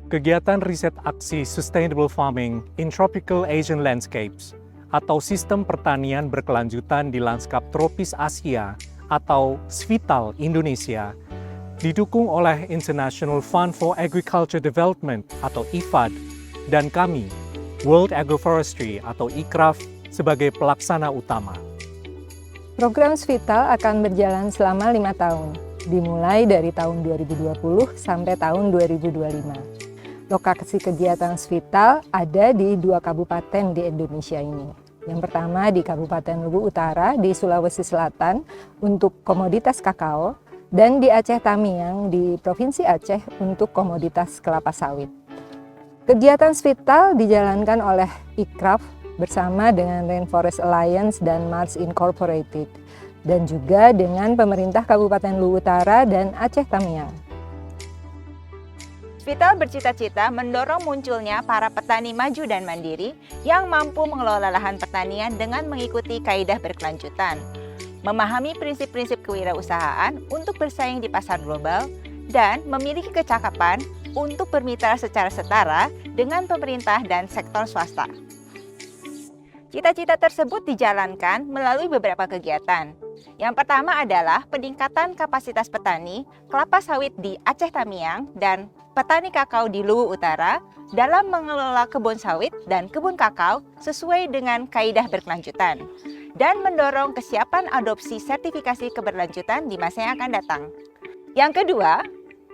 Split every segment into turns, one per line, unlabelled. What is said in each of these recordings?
Kegiatan riset aksi Sustainable Farming in Tropical Asian Landscapes atau Sistem Pertanian Berkelanjutan di Lanskap Tropis Asia atau SVITAL Indonesia didukung oleh International Fund for Agriculture Development atau IFAD dan kami, World Agroforestry atau ICRAF sebagai pelaksana utama.
Program SVITAL akan berjalan selama 5 tahun, dimulai dari tahun 2020 sampai tahun 2025. Lokasi kegiatan SVITAL ada di 2 kabupaten di Indonesia ini. Yang pertama di Kabupaten Luwu Utara di Sulawesi Selatan untuk komoditas kakao dan di Aceh Tamiang di Provinsi Aceh untuk komoditas kelapa sawit. Kegiatan SVITAL dijalankan oleh ICRAF bersama dengan Rainforest Alliance dan Mars Incorporated dan juga dengan pemerintah Kabupaten Luwu Utara dan Aceh Tamiang.
SVITAL bercita-cita mendorong munculnya para petani maju dan mandiri yang mampu mengelola lahan pertanian dengan mengikuti kaidah berkelanjutan, memahami prinsip-prinsip kewirausahaan untuk bersaing di pasar global, dan memiliki kecakapan untuk bermitra secara setara dengan pemerintah dan sektor swasta. Cita-cita tersebut dijalankan melalui beberapa kegiatan. Yang pertama adalah peningkatan kapasitas petani kelapa sawit di Aceh Tamiang dan petani kakao di Luwu Utara dalam mengelola kebun sawit dan kebun kakao sesuai dengan kaidah berkelanjutan dan mendorong kesiapan adopsi sertifikasi keberlanjutan di masa yang akan datang. Yang kedua,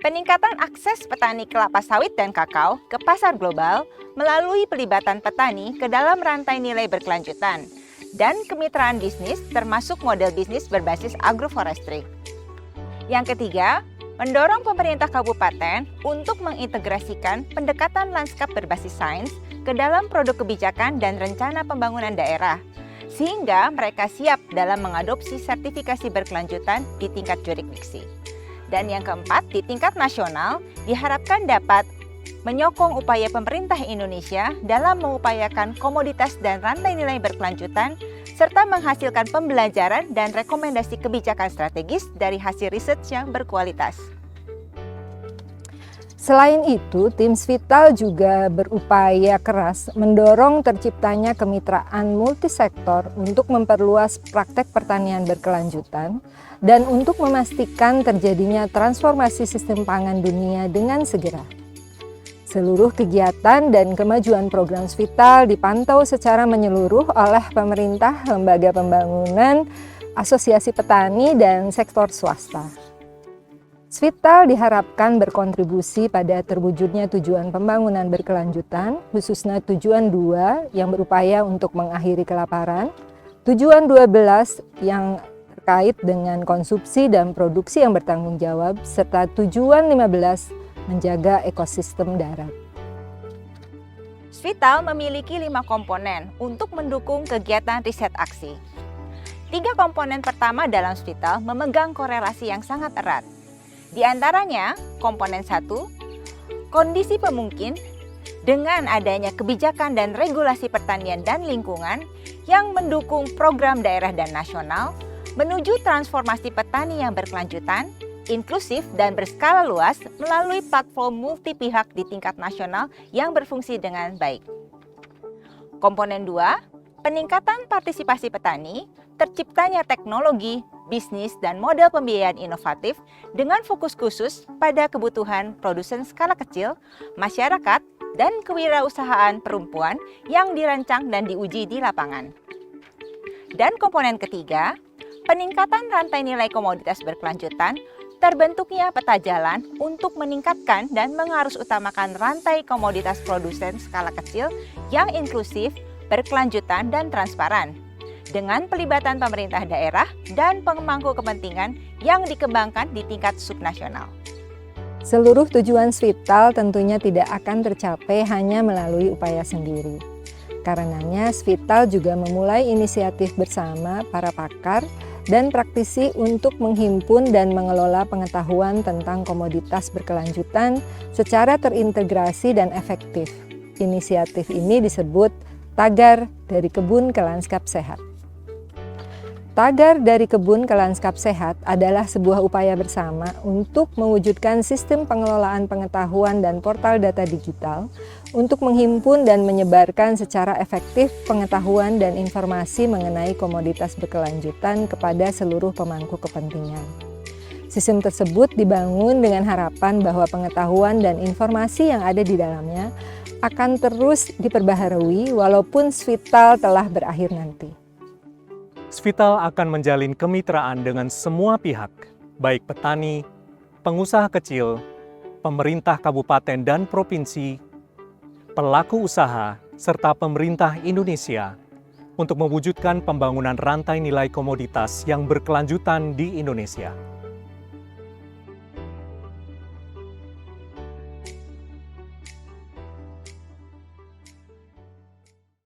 peningkatan akses petani kelapa sawit dan kakao ke pasar global melalui pelibatan petani ke dalam rantai nilai berkelanjutan dan kemitraan bisnis termasuk model bisnis berbasis agroforestry. Yang ketiga, mendorong pemerintah kabupaten untuk mengintegrasikan pendekatan lanskap berbasis sains ke dalam produk kebijakan dan rencana pembangunan daerah, sehingga mereka siap dalam mengadopsi sertifikasi berkelanjutan di tingkat jurisdiksi. Dan yang keempat, di tingkat nasional diharapkan dapat menyokong upaya pemerintah Indonesia dalam mengupayakan komoditas dan rantai nilai berkelanjutan serta menghasilkan pembelajaran dan rekomendasi kebijakan strategis dari hasil riset yang berkualitas.
Selain itu, tim SVITAL juga berupaya keras mendorong terciptanya kemitraan multisektor untuk memperluas praktek pertanian berkelanjutan dan untuk memastikan terjadinya transformasi sistem pangan dunia dengan segera. Seluruh kegiatan dan kemajuan program SVITAL dipantau secara menyeluruh oleh pemerintah, lembaga pembangunan, asosiasi petani, dan sektor swasta. SVITAL diharapkan berkontribusi pada terwujudnya tujuan pembangunan berkelanjutan, khususnya tujuan 2 yang berupaya untuk mengakhiri kelaparan, tujuan 12 yang terkait dengan konsumsi dan produksi yang bertanggung jawab, serta tujuan 15 menjaga ekosistem darat.
SVITAL memiliki 5 komponen untuk mendukung kegiatan riset aksi. 3 komponen pertama dalam SVITAL memegang korelasi yang sangat erat. Di antaranya, komponen 1, kondisi pemungkin dengan adanya kebijakan dan regulasi pertanian dan lingkungan yang mendukung program daerah dan nasional menuju transformasi petani yang berkelanjutan, inklusif dan berskala luas melalui platform multi pihak di tingkat nasional yang berfungsi dengan baik. Komponen 2, peningkatan partisipasi petani, terciptanya teknologi, bisnis, dan model pembiayaan inovatif dengan fokus khusus pada kebutuhan produsen skala kecil, masyarakat, dan kewirausahaan perempuan yang dirancang dan diuji di lapangan. Dan komponen ketiga, peningkatan rantai nilai komoditas berkelanjutan, terbentuknya peta jalan untuk meningkatkan dan mengarusutamakan rantai komoditas produsen skala kecil yang inklusif, berkelanjutan, dan transparan dengan pelibatan pemerintah daerah dan pemangku kepentingan yang dikembangkan di tingkat subnasional.
Seluruh tujuan SVITAL tentunya tidak akan tercapai hanya melalui upaya sendiri. Karenanya SVITAL juga memulai inisiatif bersama para pakar dan praktisi untuk menghimpun dan mengelola pengetahuan tentang komoditas berkelanjutan secara terintegrasi dan efektif. Inisiatif ini disebut Tagar dari Kebun ke Lanskap Sehat. Tagar dari kebun ke lanskap sehat adalah sebuah upaya bersama untuk mewujudkan sistem pengelolaan pengetahuan dan portal data digital untuk menghimpun dan menyebarkan secara efektif pengetahuan dan informasi mengenai komoditas berkelanjutan kepada seluruh pemangku kepentingan. Sistem tersebut dibangun dengan harapan bahwa pengetahuan dan informasi yang ada di dalamnya akan terus diperbaharui walaupun Svital telah berakhir nanti.
Svital akan menjalin kemitraan dengan semua pihak, baik petani, pengusaha kecil, pemerintah kabupaten dan provinsi, pelaku usaha, serta pemerintah Indonesia untuk mewujudkan pembangunan rantai nilai komoditas yang berkelanjutan di Indonesia.